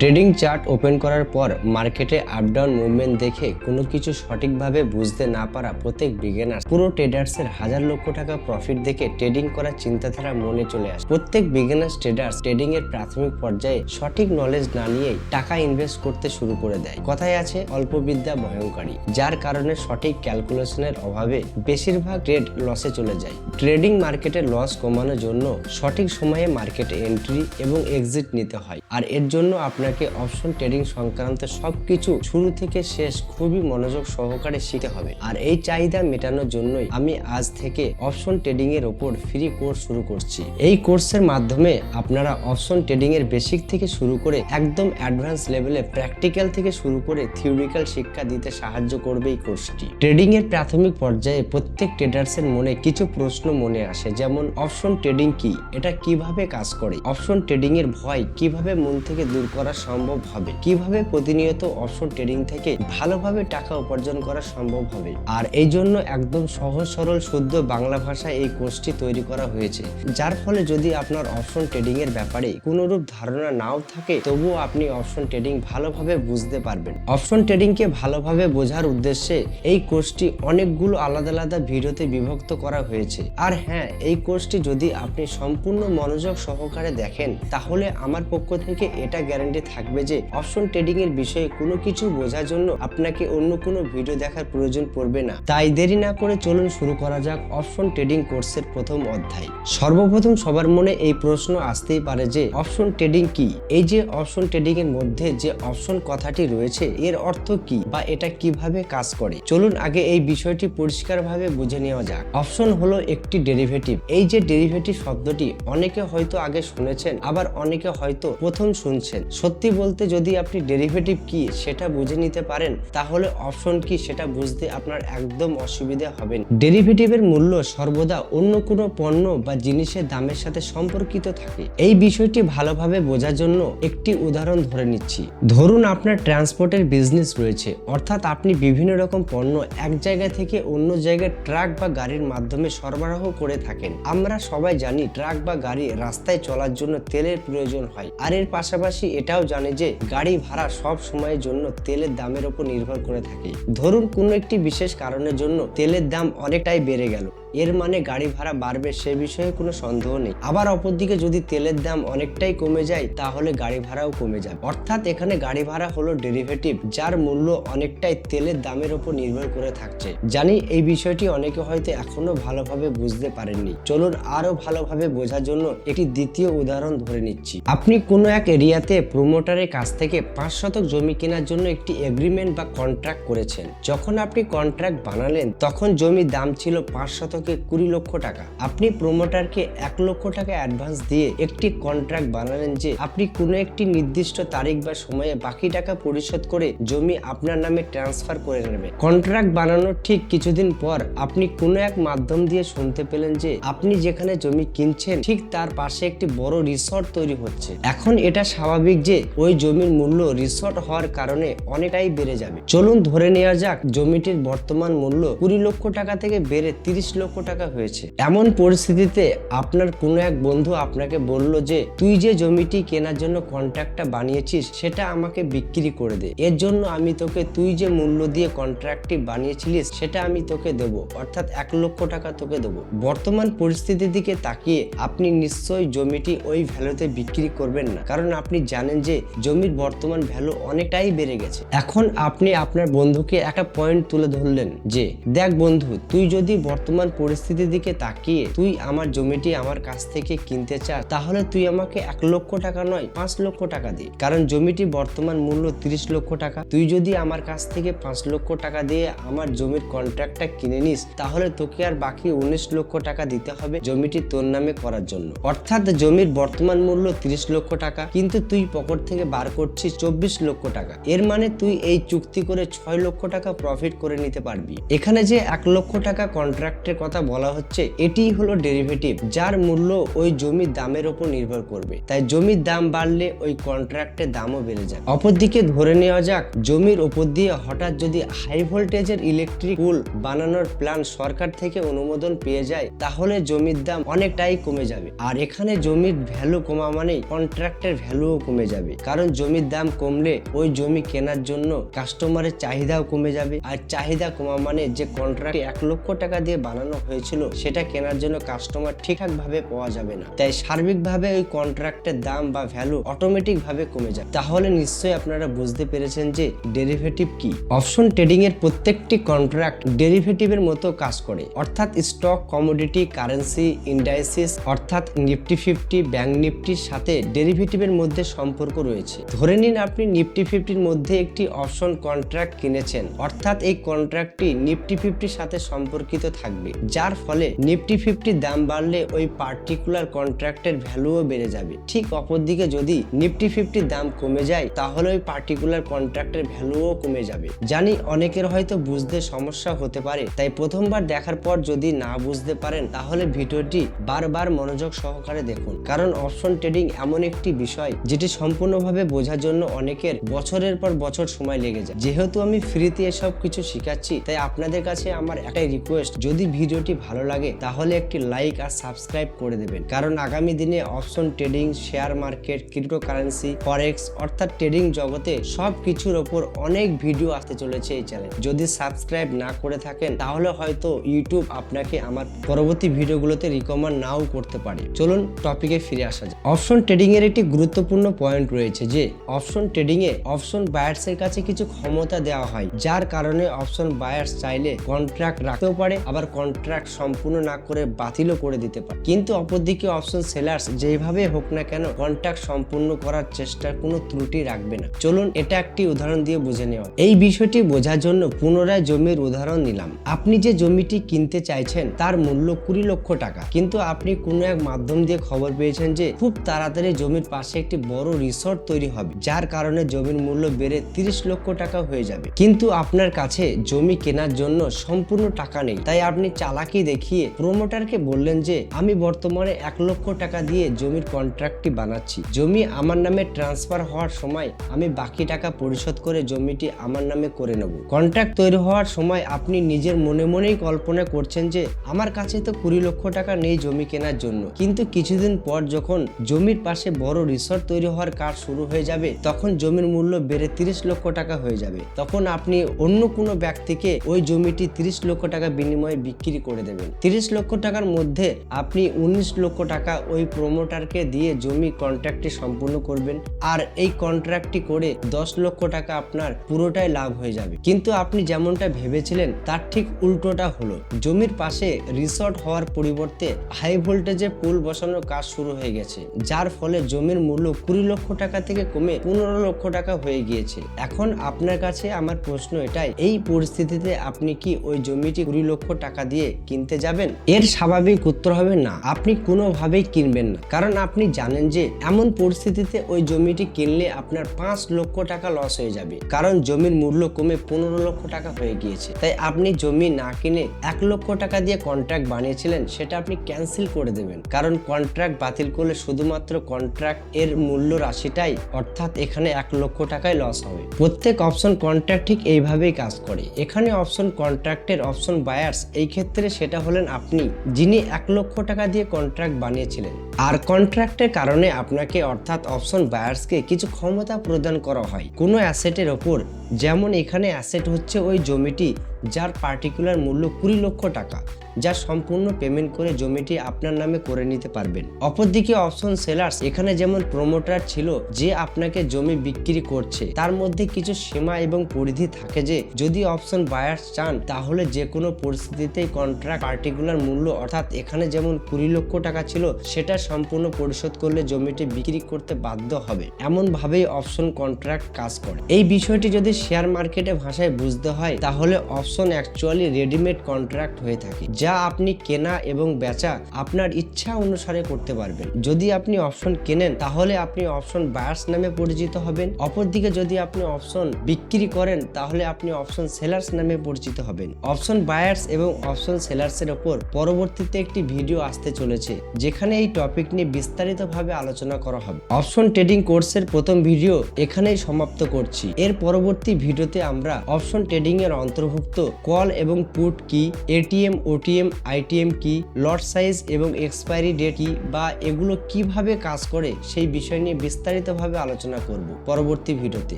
Trading chart open করার পর মার্কেটে আপ ডাউন মুভমেন্ট দেখে কোনো কিছু সঠিকভাবে বুঝতে না পারা প্রত্যেক বিগিনার পুরো ট্রেডার্সের হাজার লক্ষ টাকা প্রফিট দেখে ট্রেডিং করার চিন্তাধারা মনে চলে আসে। প্রত্যেক বিগিনার্স ট্রেডার্স ট্রেডিং এর প্রাথমিক পর্যায়ে সঠিক নলেজ না নিয়েই টাকা ইনভেস্ট করতে শুরু করে দেয়। কথায় আছে অল্প বিদ্যা ভয়ঙ্করী, যার কারণে সঠিক ক্যালকুলেশনের অভাবে বেশিরভাগ ট্রেড লসে চলে যায়। ট্রেডিং মার্কেটে লস কমানোর জন্য সঠিক সময়ে মার্কেটে এন্ট্রি এবং এক্সিট নিতে হয়, আর এর জন্য আপনাকে অপশন ট্রেডিং সংক্রান্ত সবকিছু শুরু থেকে শেষ খুবই মনোযোগ সহকারে শিখতে হবে। আর এই চাহিদা মেটানোর জন্যই আমি আজ থেকে অপশন ট্রেডিং এর উপর ফ্রি কোর্স শুরু করছি। এই কোর্সের মাধ্যমে আপনারা অপশন ট্রেডিং এর বেসিক থেকে শুরু করে একদম অ্যাডভান্স লেভেলে প্র্যাকটিক্যাল থেকে শুরু করে থিওরিক্যাল শিক্ষা দিতে সাহায্য করবে এই কোর্সটি। ট্রেডিং এর প্রাথমিক পর্যায়ে প্রত্যেক ট্রেডার্সের মনে কিছু প্রশ্ন মনে আসে, যেমন অপশন ট্রেডিং কি, এটা কিভাবে কাজ করে, অপশন ট্রেডিং এর ভয় কিভাবে মন থেকে দূর করা সম্ভব হবে, কিভাবে প্রতিনিয়ত অপশন ট্রেডিং থেকে ভালোভাবে টাকা উপার্জন করা সম্ভব হবে। আর এই জন্য একদম সহজ সরল শুদ্ধ বাংলা ভাষায় এই কোর্সটি তৈরি করা হয়েছে, যার ফলে যদি আপনার অপশন ট্রেডিং এর ব্যাপারে কোনরূপ ধারণা নাও থাকে তবুও আপনি অপশন ট্রেডিং ভালোভাবে বুঝতে পারবেন। অপশন ট্রেডিং কে ভালোভাবে বোঝার উদ্দেশ্যে এই কোর্সটি অনেকগুলো আলাদা আলাদা ভিডিওতে বিভক্ত করা হয়েছে। আর হ্যাঁ, এই কোর্সটি যদি আপনি সম্পূর্ণ মনোযোগ সহকারে দেখেন তাহলে আমার পক্ষ থেকে এটা গ্যারান্টি থাকবে যে অপশন ট্রেডিং এর বিষয়ে কোনো কিছু বোঝার জন্য আপনাকে অন্য কোনো ভিডিও দেখার প্রয়োজন পড়বে না। তাই দেরি না করে চলুন শুরু করা যাক অপশন ট্রেডিং কোর্সের প্রথম অধ্যায়। সর্বপ্রথম সবার মনে এই প্রশ্ন আসতেই পারে যে অপশন ট্রেডিং কি। এই যে অপশন ট্রেডিং এর মধ্যে যে অপশন কথাটি রয়েছে এর অর্থ কি বা এটা কিভাবে কাজ করে, চলুন আগে এই বিষয়টি পরিষ্কারভাবে বুঝে নেওয়া যাক। অপশন হলো একটি ডেরিভেটিভ। এই যে ডেরিভেটিভ শব্দটি অনেকে হয়তো আগে শুনেছেন, আবার অনেকে হয়তো প্রথম শুনছেন। সত্যি বলতে যদি আপনি ডেরিভেটিভ কি সেটা বুঝে নিতে পারেন তাহলে অপশন কি সেটা বুঝতে আপনার একদম অসুবিধা হবে না। ডেরিভেটিভের মূল্য সর্বদা অন্য কোনো পণ্য বা জিনিসের দামের সাথে সম্পর্কিত থাকে। এই বিষয়টি ভালোভাবে বোঝার জন্য একটি উদাহরণ ধরে নিচ্ছি। ধরুন আপনার ট্রান্সপোর্টের বিজনেস রয়েছে, অর্থাৎ আপনি বিভিন্ন রকম পণ্য এক জায়গা থেকে অন্য জায়গায় ট্রাক বা গাড়ির মাধ্যমে সরবরাহ করে থাকেন। আমরা সবাই জানি ট্রাক বা গাড়ি রাস্তায় চলার জন্য তেলের প্রয়োজন হয়, আর এর পাশাপাশি এটাও জানি যে গাড়ি ভাড়া সব সময়ের জন্য তেলের দামের উপর নির্ভর করে থাকে। ধরুন কোনো একটি বিশেষ কারণের জন্য তেলের দাম অনেকটাই বেড়ে গেল, এর মানে গাড়ি ভাড়া বাড়বে সে বিষয়ে কোনো সন্দেহ নেই। আবার অপরদিকে যদি তেলের দাম অনেকটাই কমে যায় তাহলে গাড়ি ভাড়াও কমে যাবে। অর্থাৎ এখানে গাড়ি ভাড়া হলো ডেরিভেটিভ যার মূল্য অনেকটাই তেলের দামের উপর নির্ভর করে থাকছে। জানি এই বিষয়টি অনেকে হয়তো এখনো ভালোভাবে বুঝতে পারেননি। চলুন আরো ভালোভাবে বোঝার জন্য একটি দ্বিতীয় উদাহরণ ধরে নিচ্ছি। আপনি কোনো এক এরিয়াতে প্রমোটারের কাছ থেকে 5 শতক জমি কেনার জন্য একটি এগ্রিমেন্ট বা কন্ট্রাক্ট করেছেন। যখন আপনি কন্ট্রাক্ট বানালেন তখন জমির দাম ছিল 5 শতকে 20 লক্ষ টাকা। আপনি প্রমোটারকে 1 লক্ষ টাকা অ্যাডভান্স দিয়ে একটি কন্ট্রাক্ট বানালেন যে আপনি কোনো একটি নির্দিষ্ট তারিখ বা সময়ে বাকি টাকা পরিশোধ করে জমি আপনার নামে ট্রান্সফার করে নেবে। কন্ট্রাক্ট বানানোর ঠিক কিছুদিন পর আপনি কোনো এক মাধ্যম দিয়ে শুনতে পেলেন যে আপনি যেখানে জমি কিনছেন ঠিক তার পাশে একটি বড় রিসর্ট তৈরি হচ্ছে। এখন এটা স্বাভাবিক যে ওই জমির মূল্য রিসর্ট হওয়ার কারণে অনেকটাই বেড়ে যাবে। চলুন ধরে নেওয়া যাক জমিটির বর্তমান মূল্য 20 লক্ষ টাকা থেকে বেড়ে 30 লক্ষ টাকা হয়েছে। এমন পরিস্থিতিতে আপনার কোনো এক বন্ধু আপনাকে বলল যে তুই যে জমিটি কেনার জন্য কন্ট্রাক্টটা বানিয়েছিস সেটা আমাকে বিক্রি করে দে, এর জন্য আমি তোকে তুই যে মূল্য দিয়ে কন্ট্রাক্টটি বানিয়েছিলিস সেটা আমি তোকে দেবো, অর্থাৎ 1 লক্ষ টাকা তোকে দেবো। বর্তমান পরিস্থিতির দিকে তাকিয়ে আপনি নিশ্চয়ই জমিটি ওই ভ্যালুতে বিক্রি করবেন না, কারণ আপনি জানেন যে জমির বর্তমান ভ্যালু অনেকটাই বেড়ে গেছে। এখন আপনি আপনার বন্ধুকে একটা পয়েন্ট তুলে ধরলেন যে দেখ বন্ধু, তুই যদি বর্তমান পরিস্থিতির দিকে তাকিয়ে তুই আমার জমিটি আমার কাছ থেকে কিনতে চাস তাহলে তুই আমাকে 1 লক্ষ টাকা নয় 5 লক্ষ টাকা দে, কারণ জমিটি বর্তমান মূল্য 30 লক্ষ টাকা। তুই যদি আমার কাছ থেকে 5 লক্ষ টাকা দিয়ে আমার জমির কন্ট্রাক্টটা কিনে নিস তাহলে তোকে আর বাকি 19 লক্ষ টাকা দিতে হবে জমিটি তোর নামে করার জন্য। অর্থাৎ জমির বর্তমান মূল্য 30 লক্ষ টাকা, কিন্তু তুই পকেট থেকে বার করছিস 24 লক্ষ টাকা। এর মানে তুই এই চুক্তি করে 6 লক্ষ টাকা প্রফিট করে নিতে পারবি। এখানে যে 1 লক্ষ টাকা কন্ট্রাক্টের কথা বলা হচ্ছে এটিই হলো ডেরিভেটিভ, যার মূল্য ওই জমির দামের উপর নির্ভর করবে। তাই জমির দাম বাড়লে ওই কন্ট্রাক্টের দামও বেড়ে যায়। অপরদিকে ধরে নেওয়া যাক জমির উপর দিয়ে হঠাৎ যদি হাই ভোল্টেজের ইলেকট্রিক পুল বানানোর প্ল্যান সরকার থেকে অনুমোদন পেয়ে যায়, তাহলে জমির দাম অনেকটাই কমে যাবে। আর এখানে জমির ভ্যালু কমা মানে কন্ট্রাক্টের ভ্যালুও কমে যাবে, কারণ জমির দাম কমলে ওই জমি কেনার জন্য কাস্টমারের চাহিদাও কমে যাবে। আর চাহিদা কমা মানে যে কন্ট্রাক্ট 1 লক্ষ টাকা দিয়ে বানানো হয়েছিল সেটা কেনার জন্য কাস্টমার ঠিকঠাক ভাবে পাওয়া যাবে না। তাই সার্বিকভাবে ওই কন্ট্রাক্টের দাম বা ভ্যালু অটোমেটিক ভাবে কমে যাবে। তাহলে নিশ্চয়ই আপনারা বুঝতে পেরেছেন যে ডেরিভেটিভ কি। অপশন ট্রেডিং এর প্রত্যেকটি কন্ট্রাক্ট ডেরিভেটিভের মতো কাজ করে, অর্থাৎ স্টক, কমোডিটি, কারেন্সি, ইন্ডাইসিস অর্থাৎ নিফটি 50, ব্যাংক নিফটির সাথে ডেরিভেটিভের মধ্যে সম্পর্ক রয়েছে। ধরে নিন আপনি নিফটি 50-র মধ্যে একটি অপশন কন্ট্রাক্ট কিনেছেন, অর্থাৎ এই কন্ট্রাক্টটি নিফটি 50-র সাথে সম্পর্কিত থাকবে, যার ফলে নিফটি 50 দাম বাড়লে ওই পার্টিকুলার কন্ট্রাক্টের ভ্যালুও বেড়ে যাবে। ঠিক অপরদিকে যদি নিফটি 50 দাম কমে যায় তাহলে ওই পার্টিকুলার কন্ট্রাক্টের ভ্যালুও কমে যাবে। জানি অনেকের হয়তো বুঝতে সমস্যা হতে পারে, তাই প্রথমবার দেখার পর যদি না বুঝতে পারেন তাহলে ভিডিওটি বারবার মনোযোগ সহকারে দেখুন, কারণ অপশন ট্রেডিং এমন একটি বিষয় যেটি সম্পূর্ণভাবে বোঝার জন্য অনেকের বছরের পর বছর সময় লেগে যায়। যেহেতু আমি ফ্রিতে এসব কিছু শিখাচ্ছি, তাই আপনাদের কাছে আমার একটাই রিকোয়েস্ট, যদি ভিডিওটি ভালো লাগে তাহলে একটি লাইক আর সাবস্ক্রাইব করে দেবেন, কারণ আগামী দিনে option trading, share market, cryptocurrency, forex অর্থাৎ ট্রেডিং জগতে সব কিছুর ওপর অনেক ভিডিও আসতে চলেছে এই চ্যানেল। যদি সাবস্ক্রাইব না করে থাকেন তাহলে হয়তো ইউটিউব আপনাকে আমার পরবর্তী ভিডিওগুলোতে রিকমেন্ড নাও করতে পারে। চলুন টপিকে ফিরে আসা যায়। অপশন ট্রেডিং এর একটি গুরুত্বপূর্ণ পয়েন্ট রয়েছে যে option trading A option buyers এর কাছে কিছু ক্ষমতা দেওয়া হয়, যার কারণে অপশন বায়ার্স চাইলে কন্ট্রাক্ট রাখতেও পারে, আবার কন্ট্রাক্ট সম্পূর্ণ না করে বাতিলও করে দিতে পারে। কিন্তু অপরদিকে অপশন সেলার্স যেভাবে হোক না কেন কন্ট্রাক্ট সম্পূর্ণ করার চেষ্টার কোনো ত্রুটি রাখবে না। চলুন এটা একটি উদাহরণ দিয়ে বুঝে নেওয়া। এই বিষয়টি বোঝার জন্য পুনরায় জমির উদাহরণ নিলাম। আপনি যে জমিটি কিনতে চাইছেন তার মূল্য 20 লক্ষ টাকা, কিন্তু আপনি কোনো এক মাধ্যম দিয়ে খবর পেয়েছেন যে খুব তাড়াতাড়ি জমির পাশে একটি বড় রিসর্ট তৈরি হবে, যার কারণে জমির মূল্য বেড়ে 30 লক্ষ টাকা হয়ে যাবে। কিন্তু আপনার কাছে জমি কেনার জন্য সম্পূর্ণ টাকা নেই, তাই আপনি চালাকি দেখিয়ে প্রমোটারকে বললেন যে আমি বর্তমানে 1 লক্ষ টাকা দিয়ে জমির কন্ট্রাক্টটি বানাচ্ছি, জমি আমার নামে ট্রান্সফার হওয়ার সময় আমি বাকি টাকা পরিশোধ করে জমিটি আমার নামে করে নেব। কন্ট্রাক্ট তৈরি হওয়ার সময় আপনি নিজের মনে মনেই কল্পনা করছেন যে আমার কাছে তো 20 লক্ষ টাকা নেই জমি কেনার জন্য, কিন্তু কিছুদিন পর যখন জমির পাশে বড় রিসর্ট তৈরি হওয়ার কাজ শুরু হয়ে যাবে তখন জমির মূল্য বেড়ে 30 লক্ষ টাকা হয়ে যাবে। তখন আপনি অন্য কোনো ব্যক্তিকে ওই জমিটি 30 লক্ষ টাকা বিনিময়ে বিক্রি করে দেবেন। 30 লক্ষ টাকার মধ্যে আপনি 19 লক্ষ টাকা ওই প্রমোটারকে দিয়ে জমি কন্ট্রাক্টটি সম্পূর্ণ করবেন, আর এই কন্ট্রাক্টটি করে 10 লক্ষ টাকা আপনার পুরোটাই লাভ হয়ে যাবে। কিন্তু আপনি যেমনটা ভেবেছিলেন তার ঠিক উল্টোটা হলো। জমির পাশে রিসর্ট হওয়ার পরিবর্তে হাই ভোল্টেজে পুল বসানোর কাজ শুরু হয়ে গেছে, যার ফলে জমির মূল্য 20 লক্ষ টাকা থেকে কমে 15 লক্ষ টাকা হয়ে গিয়েছে। এখন আপনার কাছে আমার প্রশ্ন এটাই, এই পরিস্থিতিতে আপনি কি ওই জমিটি 20 লক্ষ টাকা দিয়ে কিনতে যাবেন? এর স্বাভাবিক উত্তর হবে না, আপনি কোনোভাবেই কিনবেন না, কারণ আপনি জানেন যে এমন পরিস্থিতিতে ওই জমিটি কিনলে আপনার 5 লক্ষ টাকা লস হয়ে যাবে, কারণ জমির মূল্য কমে 15 লক্ষ টাকা হয়ে গিয়েছে। তাই আপনি জমি না কিনে 1 লক্ষ টাকা দিয়ে কন্ট্রাক্ট বানিয়েছিলেন সেটা আপনি ক্যান্সেল করে দেবেন, কারণ কন্ট্রাক্ট বাতিল করলে শুধুমাত্র কন্ট্রাক্ট এর মূল্য রাশিটাই, অর্থাৎ এখানে 1 লক্ষ টাকায় লস হবে। প্রত্যেক অপশন কন্ট্রাক্ট ঠিক এইভাবেই কাজ করে। এখানে অপশন কন্ট্রাক্টের অপশন বায়ার্স এই ক্ষেত্রে সেটা হলেন আপনি, যিনি 1 লক্ষ টাকা দিয়ে কন্ট্রাক্ট বানিয়েছিলেন। আর কন্ট্রাক্টের কারণে আপনাকে অর্থাৎ অপশন বায়ার্সকে কিছু ক্ষমতা প্রদান করা হয় কোনো অ্যাসেটের ওপর, যেমন এখানে অ্যাসেট হচ্ছে ওই জমিটি যার পার্টিকুলার মূল্য 20 লক্ষ টাকা, যা সম্পূর্ণ পেমেন্ট করে জমিটি আপনার নামে করে নিতে পারবেন। অপরদিকে অপশন সেলার্স এখানে যেমন প্রমোটার ছিল যে আপনাকে জমি বিক্রি করছে, তার মধ্যে কিছু সীমা এবং পরিধি থাকে যে যদি অপশন বায়ার্স চান তাহলে যে কোনো পরিস্থিতিতেই কন্ট্রাক্ট পার্টিকুলার মূল্য অর্থাৎ এখানে যেমন 20 লক্ষ টাকা ছিল সেটা সম্পূর্ণ পরিশোধ করলে জমিটি বিক্রি করতে বাধ্য হবে। এমন ভাবেই অপশন কন্ট্রাক্ট কাজ করে। এই বিষয়টি যদি শেয়ার মার্কেটে ভাষায় বুঝতে হয় তাহলে অপশন অ্যাকচুয়ালি রেডিমেড কন্ট্রাক্ট হয়ে থাকে, যা আপনি কেনা এবং বেচা আপনার ইচ্ছা অনুসারে করতে পারবেন। যদি আপনি অপশন কেনেন তাহলে আপনি অপশন বায়ার্স নামে পরিচিত হবেন, অপরদিকে যদি আপনি অপশন বিক্রি করেন তাহলে আপনি অপশন সেলার্স নামে পরিচিত হবেন। অপশন বায়ার্স এবং অপশন সেলার্স এর উপর পরবর্তীতে একটি ভিডিও আসতে চলেছে, যেখানে এই টপিক নিয়ে বিস্তারিতভাবে আলোচনা করা হবে। অপশন ট্রেডিং কোর্সের প্রথম ভিডিও এখানেই সমাপ্ত করছি। এর পরবর্তী ভিডিওতে আমরা অপশন ট্রেডিং এর অন্তর্ভুক্ত কল এবং পুট কি, এটিএম, ওটিএম, আইটিএম কি, লট সাইজ এবং এক্সপায়ারি ডেট কি বা এগুলো কিভাবে কাজ করে সেই বিষয় নিয়ে বিস্তারিতভাবে আলোচনা করব পরবর্তী ভিডিওতে।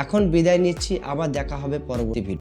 এখন বিদায় নিচ্ছি, আবার দেখা হবে পরবর্তী ভিডিও।